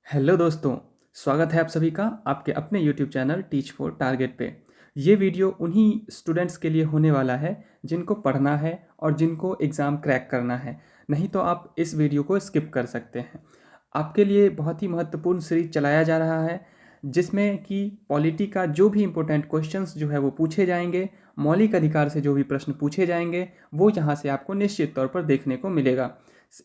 Hello दोस्तों, स्वागत है आप सभी का आपके अपने YouTube channel teach for target पे। ये वीडियो उन्हीं स्टूडेंट्स के लिए होने वाला है जिनको पढ़ना है और जिनको एग्ज़ाम क्रैक करना है। नहीं तो आप इस वीडियो को स्किप कर सकते हैं। आपके लिए बहुत ही महत्वपूर्ण सीरीज चलाया जा रहा है जिसमें कि पॉलिटी का जो भी इम्पोर्टेंट क्वेश्चंस जो है वो पूछे जाएंगे। मौलिक अधिकार से जो भी प्रश्न पूछे जाएंगे वो यहाँ से आपको निश्चित तौर पर देखने को मिलेगा।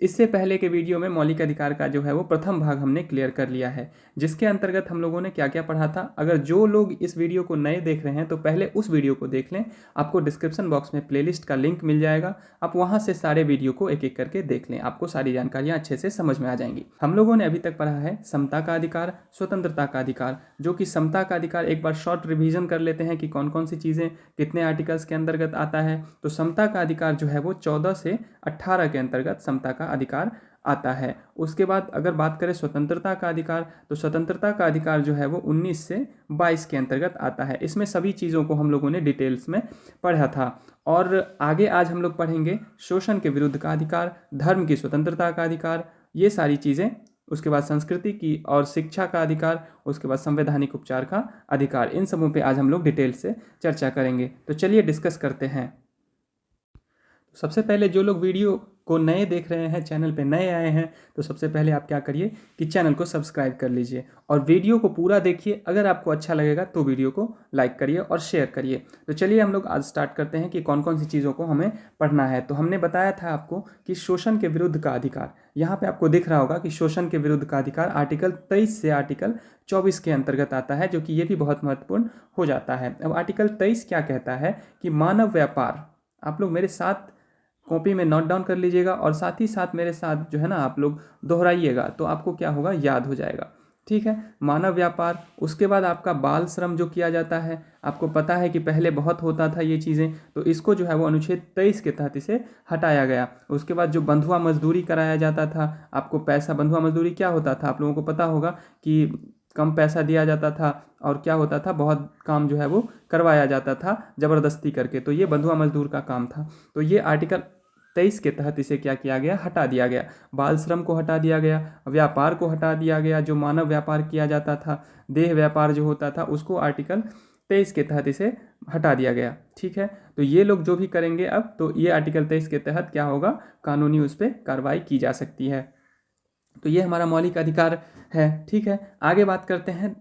इससे पहले के वीडियो में मौलिक अधिकार का जो है वो प्रथम भाग हमने क्लियर कर लिया है, जिसके अंतर्गत हम लोगों ने क्या क्या पढ़ा था। अगर जो लोग इस वीडियो को नए देख रहे हैं तो पहले उस वीडियो को देख लें। आपको डिस्क्रिप्शन बॉक्स में प्लेलिस्ट का लिंक मिल जाएगा, आप वहां से सारे वीडियो को एक एक करके देख लें, आपको सारी जानकारियां अच्छे से समझ में आ जाएंगी। हम लोगों ने अभी तक पढ़ा है समता का अधिकार, स्वतंत्रता का अधिकार। जो कि समता का अधिकार एक बार शॉर्ट रिवीजन कर लेते हैं कि कौन कौन सी चीज़ें कितने आर्टिकल्स के अंतर्गत आता है। तो समता का अधिकार जो है वो 14 से 18 के अंतर्गत समता का अधिकार आता है। उसके बाद अगर बात करें स्वतंत्रता का अधिकार, तो स्वतंत्रता का अधिकार जो है वो 19 से 22 के अंतर्गत आता है। इसमें सभी चीज़ों को हम लोगों ने डिटेल्स में पढ़ा था। और आगे आज हम लोग पढ़ेंगे शोषण के विरुद्ध का अधिकार, धर्म की स्वतंत्रता का अधिकार, ये सारी चीज़ें। उसके बाद संस्कृति की और शिक्षा का अधिकार, उसके बाद संवैधानिक उपचार का अधिकार। इन सबों पे आज हम लोग डिटेल से चर्चा करेंगे। तो चलिए डिस्कस करते हैं। सबसे पहले जो लोग वीडियो को नए देख रहे हैं, चैनल पे नए आए हैं, तो सबसे पहले आप क्या करिए कि चैनल को सब्सक्राइब कर लीजिए और वीडियो को पूरा देखिए। अगर आपको अच्छा लगेगा तो वीडियो को लाइक करिए और शेयर करिए। तो चलिए हम लोग आज स्टार्ट करते हैं कि कौन कौन सी चीज़ों को हमें पढ़ना है। तो हमने बताया था आपको कि शोषण के विरुद्ध का अधिकार, यहाँ पे आपको दिख रहा होगा कि शोषण के विरुद्ध का अधिकार आर्टिकल 23 से आर्टिकल 24 के अंतर्गत आता है, जो कि ये भी बहुत महत्वपूर्ण हो जाता है। अब आर्टिकल 23 क्या कहता है कि मानव व्यापार, आप लोग मेरे साथ कॉपी में नोट डाउन कर लीजिएगा और साथ ही साथ मेरे साथ जो है ना आप लोग दोहराइएगा, तो आपको क्या होगा, याद हो जाएगा। ठीक है, मानव व्यापार। उसके बाद आपका बाल श्रम जो किया जाता है, आपको पता है कि पहले बहुत होता था ये चीज़ें, तो इसको जो है वो अनुच्छेद 23 के तहत इसे हटाया गया। उसके बाद जो बंधुआ मजदूरी कराया जाता था, आपको पैसा, बंधुआ मजदूरी क्या होता था आप लोगों को पता होगा कि कम पैसा दिया जाता था और क्या होता था, बहुत काम जो है वो करवाया जाता था ज़बरदस्ती करके, तो ये बंधुआ मजदूर का काम था। तो ये आर्टिकल 23 के तहत इसे क्या किया गया, हटा दिया गया। बाल श्रम को हटा दिया गया, व्यापार को हटा दिया गया, जो मानव व्यापार किया जाता था, देह व्यापार जो होता था, उसको आर्टिकल 23 के तहत इसे हटा दिया गया। ठीक है, तो ये लोग जो भी करेंगे अब, तो ये आर्टिकल 23 के तहत क्या होगा, कानूनी उस पर कार्रवाई की जा सकती है। तो ये हमारा मौलिक अधिकार है। ठीक है, आगे बात करते हैं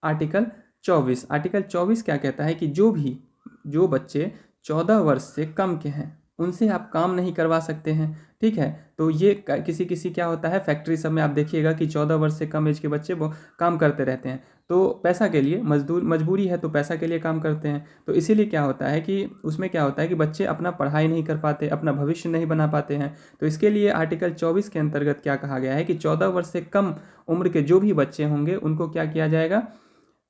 आर्टिकल 24। आर्टिकल 24 क्या कहता है कि जो बच्चे 14 वर्ष से कम के हैं उनसे आप काम नहीं करवा सकते हैं। ठीक है, तो ये किसी किसी क्या होता है, फैक्ट्री सब में आप देखिएगा कि 14 वर्ष से कम एज के बच्चे वो काम करते रहते हैं, तो पैसा के लिए, मजबूरी है तो पैसा के लिए काम करते हैं। तो इसीलिए क्या होता है कि उसमें क्या होता है कि बच्चे अपना पढ़ाई नहीं कर पाते, अपना भविष्य नहीं बना पाते हैं। तो इसके लिए आर्टिकल 24 के अंतर्गत क्या कहा गया है कि 14 वर्ष से कम उम्र के जो भी बच्चे होंगे उनको क्या किया जाएगा,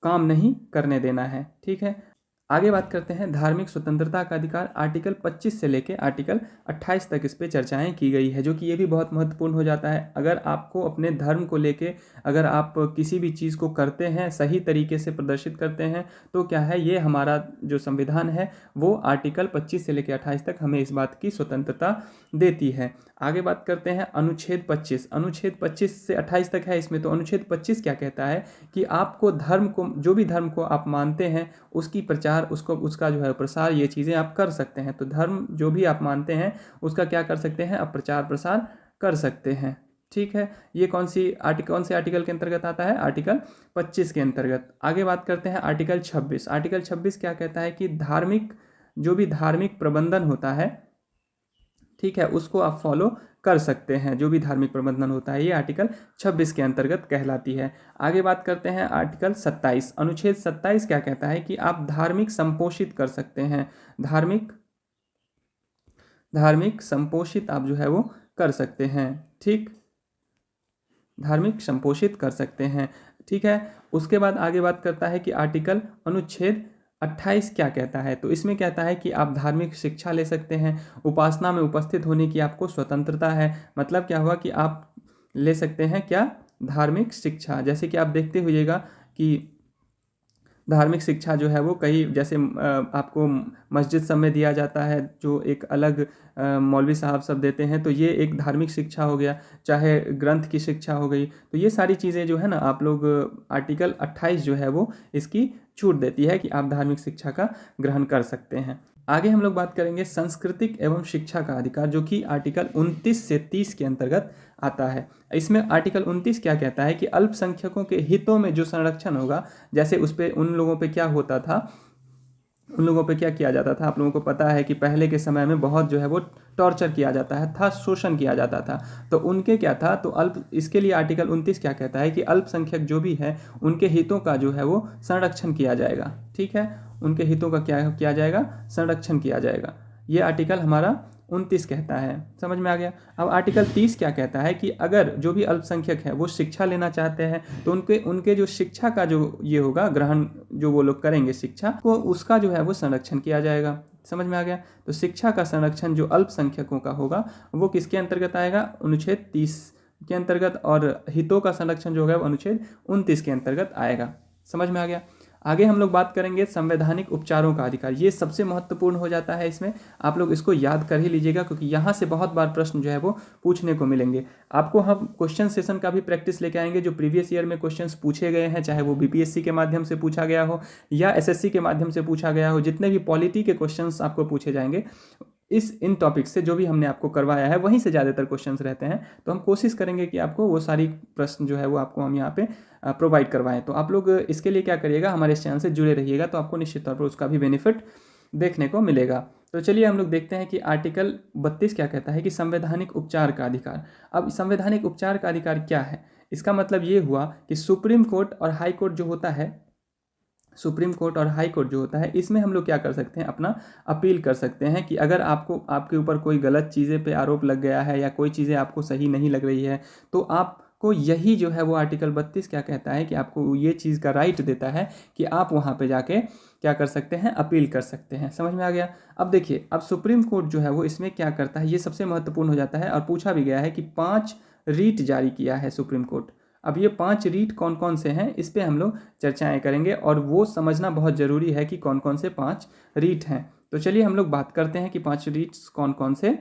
काम नहीं करने देना है। ठीक है, आगे बात करते हैं धार्मिक स्वतंत्रता का अधिकार। आर्टिकल 25 से लेके आर्टिकल 28 तक इस पे चर्चाएं की गई है, जो कि ये भी बहुत महत्वपूर्ण हो जाता है। अगर आपको अपने धर्म को लेके, अगर आप किसी भी चीज़ को करते हैं, सही तरीके से प्रदर्शित करते हैं, तो क्या है, ये हमारा जो संविधान है वो आर्टिकल 25 से लेकर 28 तक हमें इस बात की स्वतंत्रता देती है। आगे बात करते हैं अनुच्छेद 25। अनुच्छेद 25 से 28 तक है इसमें। तो अनुच्छेद 25 क्या कहता है कि आपको धर्म को, जो भी धर्म को आप मानते हैं उसकी प्रचार, उसका जो है प्रसार, ये चीज़ें आप कर सकते हैं। तो धर्म जो भी आप मानते हैं उसका क्या कर सकते हैं, आप प्रचार प्रसार कर सकते हैं। ठीक है, ये कौन से आर्टिकल के अंतर्गत आता है, आर्टिकल 25 के अंतर्गत। आगे बात करते हैं आर्टिकल 26। आर्टिकल 26 क्या कहता है कि जो भी धार्मिक प्रबंधन होता है, ठीक है, उसको आप फॉलो कर सकते हैं। जो भी धार्मिक प्रबंधन होता है, ये आर्टिकल 26 के अंतर्गत कहलाती है। आगे बात करते हैं आर्टिकल 27। अनुच्छेद 27 क्या कहता है कि आप धार्मिक संपोषित कर सकते हैं। धार्मिक संपोषित आप जो है वो कर सकते हैं। ठीक, धार्मिक संपोषित कर सकते हैं। ठीक है, उसके बाद आगे बात करता है कि अनुच्छेद 28 क्या कहता है। तो इसमें कहता है कि आप धार्मिक शिक्षा ले सकते हैं, उपासना में उपस्थित होने की आपको स्वतंत्रता है। मतलब क्या हुआ कि आप ले सकते हैं क्या, धार्मिक शिक्षा। जैसे कि आप देखते हुइएगा कि धार्मिक शिक्षा जो है वो कई जैसे आपको मस्जिद सब में दिया जाता है, जो एक अलग मौलवी साहब सब देते हैं, तो ये एक धार्मिक शिक्षा हो गया, चाहे ग्रंथ की शिक्षा हो गई। तो ये सारी चीज़ें जो है ना, आप लोग आर्टिकल 28 जो है वो इसकी छूट देती है कि आप धार्मिक शिक्षा का ग्रहण कर सकते हैं। आगे हम लोग बात करेंगे सांस्कृतिक एवं शिक्षा का अधिकार, जो कि आर्टिकल 29 से 30 के अंतर्गत आता है। इसमें आर्टिकल 29 क्या कहता है कि अल्पसंख्यकों के हितों में जो संरक्षण होगा, जैसे उस पर उन लोगों पे क्या होता था, उन लोगों पे क्या किया जाता था, आप लोगों को पता है कि पहले के समय में बहुत जो है वो टॉर्चर किया जाता है था, शोषण किया जाता था। तो उनके क्या था, तो इसके लिए आर्टिकल 29 क्या कहता है कि अल्पसंख्यक जो भी है उनके हितों का जो है वो संरक्षण किया जाएगा। ठीक है, उनके हितों का क्या किया जाएगा, संरक्षण किया जाएगा। ये आर्टिकल हमारा 29 कहता है। समझ में आ गया। अब आर्टिकल 30 क्या कहता है कि अगर जो भी अल्पसंख्यक है वो शिक्षा लेना चाहते हैं तो उनके जो शिक्षा का जो ये होगा ग्रहण, जो वो लोग करेंगे शिक्षा को, उसका जो है वो संरक्षण किया जाएगा। समझ में आ गया। तो शिक्षा का संरक्षण जो अल्पसंख्यकों का होगा वो किसके अंतर्गत आएगा, अनुच्छेद 30 के अंतर्गत, और हितों का संरक्षण जो होगा वो अनुच्छेद 29 के अंतर्गत आएगा। समझ में आ गया। आगे हम लोग बात करेंगे संवैधानिक उपचारों का अधिकार। ये सबसे महत्वपूर्ण हो जाता है। इसमें आप लोग इसको याद कर ही लीजिएगा, क्योंकि यहाँ से बहुत बार प्रश्न जो है वो पूछने को मिलेंगे आपको। हम क्वेश्चन सेशन का भी प्रैक्टिस लेके आएंगे, जो प्रीवियस ईयर में क्वेश्चंस पूछे गए हैं, चाहे वो बीपीएससी के माध्यम से पूछा गया हो या एसएससी के माध्यम से पूछा गया हो, जितने भी पॉलिटी के क्वेश्चंस आपको पूछे जाएंगे इन टॉपिक से, जो भी हमने आपको करवाया है वहीं से ज़्यादातर क्वेश्चंस रहते हैं। तो हम कोशिश करेंगे कि आपको वो सारी प्रश्न जो है वो आपको हम यहाँ पे प्रोवाइड करवाएं। तो आप लोग इसके लिए क्या करिएगा, हमारे इस चैनल से जुड़े रहिएगा, तो आपको निश्चित तौर पर उसका भी बेनिफिट देखने को मिलेगा। तो चलिए हम लोग देखते हैं कि आर्टिकल 32 क्या कहता है कि संवैधानिक उपचार का अधिकार। अब संवैधानिक उपचार का अधिकार क्या है, इसका मतलब ये हुआ कि सुप्रीम कोर्ट और हाई कोर्ट जो होता है, सुप्रीम कोर्ट और हाई कोर्ट जो होता है, इसमें हम लोग क्या कर सकते हैं, अपना अपील कर सकते हैं कि अगर आपके ऊपर कोई गलत चीज़ें पे आरोप लग गया है या कोई चीज़ें आपको सही नहीं लग रही है, तो आपको यही जो है वो आर्टिकल 32 क्या कहता है कि आपको ये चीज़ का राइट देता है कि आप वहाँ पे जाके क्या कर सकते हैं, अपील कर सकते हैं। समझ में आ गया। अब देखिए, अब सुप्रीम कोर्ट जो है वो इसमें क्या करता है, ये सबसे महत्वपूर्ण हो जाता है, और पूछा भी गया है कि 5 रीट जारी किया है सुप्रीम कोर्ट। अब ये 5 रीट कौन कौन से हैं, इस पे हम लोग चर्चाएं करेंगे, और वो समझना बहुत ज़रूरी है कि कौन कौन से 5 रीट हैं। तो चलिए हम लोग बात करते हैं कि 5 रीट्स कौन कौन से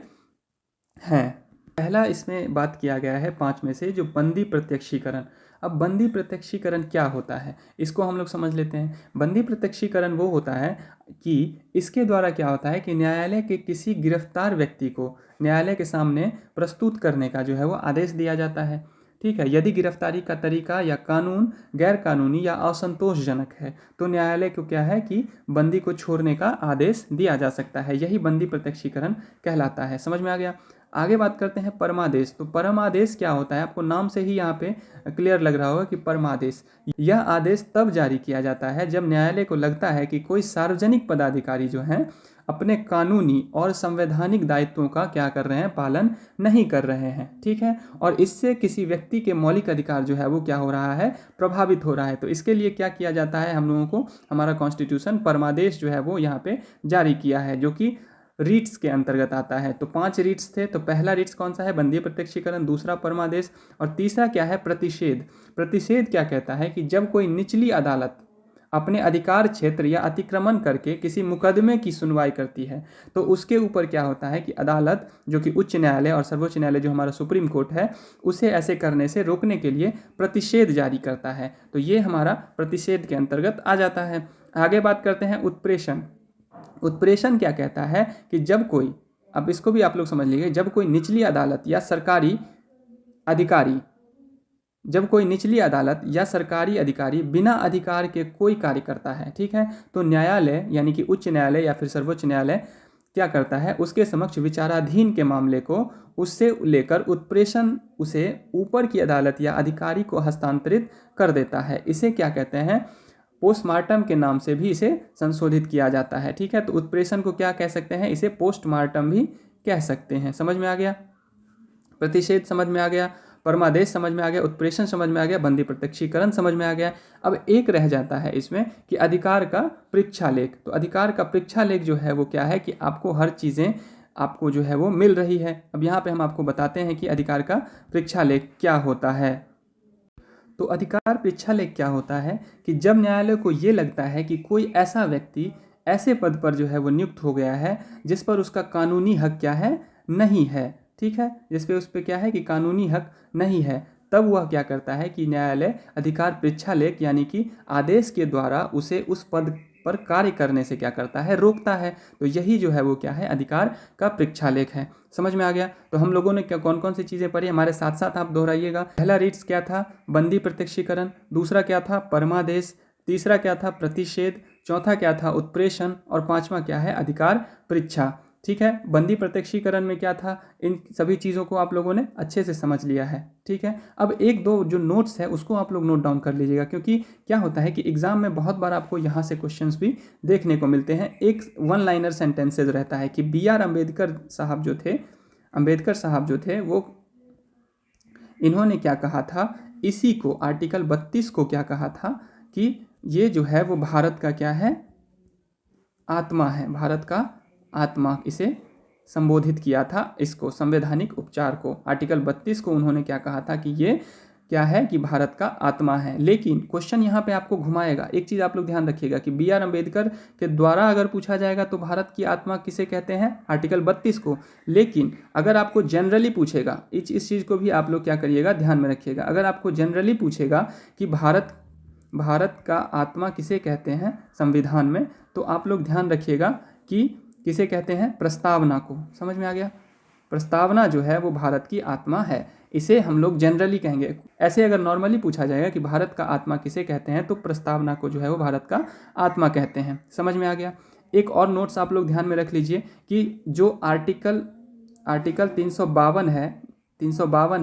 हैं। पहला इसमें बात किया गया है 5 में से, जो बंदी प्रत्यक्षीकरण। अब बंदी प्रत्यक्षीकरण क्या होता है, इसको हम लोग समझ लेते हैं। बंदी प्रत्यक्षीकरण वो होता है कि इसके द्वारा क्या होता है कि न्यायालय के किसी गिरफ्तार व्यक्ति को न्यायालय के सामने प्रस्तुत करने का जो है वो आदेश दिया जाता है। ठीक है, यदि गिरफ्तारी का तरीका या कानून गैर कानूनी या असंतोषजनक है तो न्यायालय को क्या है कि बंदी को छोड़ने का आदेश दिया जा सकता है। यही बंदी प्रत्यक्षीकरण कहलाता है। समझ में आ गया। आगे बात करते हैं परमादेश। तो परमादेश क्या होता है, आपको नाम से ही यहाँ पे क्लियर लग रहा होगा कि परमादेश, यह आदेश तब जारी किया जाता है जब न्यायालय को लगता है कि कोई सार्वजनिक पदाधिकारी जो हैं अपने कानूनी और संवैधानिक दायित्वों का क्या कर रहे हैं, पालन नहीं कर रहे हैं। ठीक है, और इससे किसी व्यक्ति के मौलिक अधिकार जो है वो क्या हो रहा है, प्रभावित हो रहा है। तो इसके लिए क्या किया जाता है, हम लोगों को हमारा कॉन्स्टिट्यूशन परमादेश जो है वो यहाँ पे जारी किया है, जो कि रीट्स के अंतर्गत आता है। तो 5 रीट्स थे। तो पहला रीट्स कौन सा है, बंदी प्रत्यक्षीकरण, दूसरा परमादेश, और तीसरा क्या है, प्रतिषेध। प्रतिषेध क्या कहता है कि जब कोई निचली अदालत अपने अधिकार क्षेत्र या अतिक्रमण करके किसी मुकदमे की सुनवाई करती है तो उसके ऊपर क्या होता है कि अदालत, जो कि उच्च न्यायालय और सर्वोच्च न्यायालय जो हमारा सुप्रीम कोर्ट है, उसे ऐसे करने से रोकने के लिए प्रतिषेध जारी करता है। तो ये हमारा प्रतिषेध के अंतर्गत आ जाता है। आगे बात करते हैं उत्प्रेषण। उत्प्रेषण क्या कहता है कि जब कोई, अब इसको भी आप लोग समझ लीजिए, जब कोई निचली अदालत या सरकारी अधिकारी, जब कोई निचली अदालत या सरकारी अधिकारी बिना अधिकार के कोई कार्य करता है, ठीक है, तो न्यायालय यानी कि उच्च न्यायालय या फिर सर्वोच्च न्यायालय क्या करता है, उसके समक्ष विचाराधीन के मामले को उससे लेकर उत्प्रेषण उसे ऊपर की अदालत या अधिकारी को हस्तांतरित कर देता है। इसे क्या कहते हैं, पोस्टमार्टम के नाम से भी इसे संशोधित किया जाता है। ठीक है, तो उत्प्रेषण को क्या कह सकते हैं, इसे पोस्टमार्टम भी कह सकते हैं। समझ में आ गया। प्रतिषेध समझ में आ गया, परमादेश समझ में आ गया, उत्प्रेषण समझ में आ गया, बंदी प्रत्यक्षीकरण समझ में आ गया। अब एक रह जाता है इसमें कि अधिकार का परीक्षालेख। तो अधिकार का परीक्षालेख जो है वो क्या है कि आपको हर चीज़ें आपको जो है वो मिल रही है। अब यहाँ पे हम आपको बताते हैं कि अधिकार का परीक्षालेख क्या होता है। तो अधिकार पृच्छालेख क्या होता है कि जब न्यायालय को ये लगता है कि कोई ऐसा व्यक्ति ऐसे पद पर जो है वो नियुक्त हो गया है जिस पर उसका कानूनी हक क्या है, नहीं है, ठीक है, जिस पे उस पर क्या है कि कानूनी हक नहीं है, तब वह क्या करता है कि न्यायालय अधिकार पृच्छालेख यानी कि आदेश के द्वारा उसे उस पद पर कार्य करने से क्या करता है, रोकता है। तो यही जो है वो क्या है, अधिकार का पृच्छालेख है। समझ में आ गया। तो हम लोगों ने क्या कौन कौन सी चीज़ें पढ़ी, हमारे साथ साथ आप दोहराइएगा। पहला रीट्स क्या था, बंदी प्रत्यक्षीकरण। दूसरा क्या था, परमादेश। तीसरा क्या था, प्रतिषेध। चौथा क्या था, उत्प्रेषण। और पांचवा क्या है, अधिकार परीक्षा। ठीक है, बंदी प्रत्यक्षीकरण में क्या था, इन सभी चीज़ों को आप लोगों ने अच्छे से समझ लिया है। ठीक है, अब एक दो जो नोट्स है उसको आप लोग नोट डाउन कर लीजिएगा, क्योंकि क्या होता है कि एग्जाम में बहुत बार आपको यहाँ से क्वेश्चंस भी देखने को मिलते हैं। एक वन लाइनर सेंटेंसेज रहता है कि B.R. अम्बेडकर साहब जो थे वो इन्होंने क्या कहा था, इसी को आर्टिकल 32 को क्या कहा था कि ये जो है वो भारत का क्या है, आत्मा है, भारत का आत्मा, इसे संबोधित किया था, इसको संवैधानिक उपचार को। आर्टिकल 32 को उन्होंने क्या कहा था कि ये क्या है कि भारत का आत्मा है। लेकिन क्वेश्चन यहाँ पे आपको घुमाएगा। एक चीज़ आप लोग ध्यान रखिएगा कि B.R. अम्बेडकर के द्वारा अगर पूछा जाएगा तो भारत की आत्मा किसे कहते हैं, आर्टिकल 32 को। लेकिन अगर आपको जनरली पूछेगा, इस चीज़ को भी आप लोग क्या करिएगा, ध्यान में रखिएगा। अगर आपको जनरली पूछेगा कि भारत का आत्मा किसे कहते हैं संविधान में, तो आप लोग ध्यान रखिएगा कि किसे कहते हैं, प्रस्तावना को। समझ में आ गया। प्रस्तावना जो है वो भारत की आत्मा है, इसे हम लोग जनरली कहेंगे। ऐसे अगर नॉर्मली पूछा जाएगा कि भारत का आत्मा किसे कहते हैं, तो प्रस्तावना को जो है वो भारत का आत्मा कहते हैं। समझ में आ गया। एक और नोट्स आप लोग ध्यान में रख लीजिए कि जो आर्टिकल 352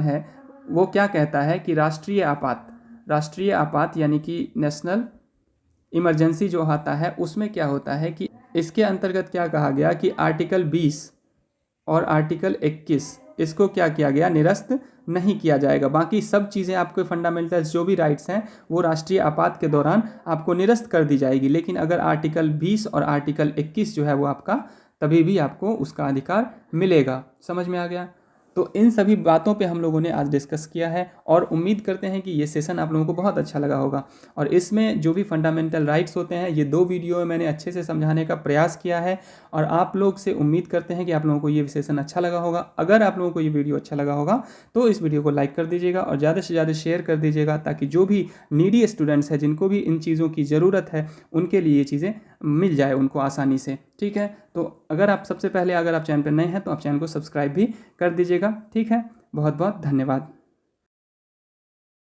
है वो क्या कहता है कि राष्ट्रीय आपात यानी कि नेशनल इमरजेंसी जो आता है, उसमें क्या होता है कि इसके अंतर्गत क्या कहा गया कि आर्टिकल 20 और आर्टिकल 21 इसको क्या किया गया, निरस्त नहीं किया जाएगा। बाकी सब चीज़ें आपके फंडामेंटल्स जो भी राइट्स हैं वो राष्ट्रीय आपात के दौरान आपको निरस्त कर दी जाएगी। लेकिन अगर आर्टिकल 20 और आर्टिकल 21 जो है वो आपका, तभी भी आपको उसका अधिकार मिलेगा। समझ में आ गया। तो इन सभी बातों पे हम लोगों ने आज डिस्कस किया है और उम्मीद करते हैं कि ये सेशन आप लोगों को बहुत अच्छा लगा होगा। और इसमें जो भी फंडामेंटल राइट्स होते हैं, ये 2 वीडियो में मैंने अच्छे से समझाने का प्रयास किया है और आप लोग से उम्मीद करते हैं कि आप लोगों को ये सेशन अच्छा लगा होगा। अगर आप लोगों को ये वीडियो अच्छा लगा होगा तो इस वीडियो को लाइक कर दीजिएगा और ज़्यादा से ज़्यादा शेयर कर दीजिएगा, ताकि जो भी नीडी स्टूडेंट्स हैं, जिनको भी इन चीज़ों की ज़रूरत है, उनके लिए ये चीज़ें मिल जाए उनको आसानी से। ठीक है, तो अगर आप सबसे पहले अगर आप चैनल पर नए हैं तो आप चैनल को सब्सक्राइब भी कर दीजिएगा। ठीक है, बहुत बहुत धन्यवाद।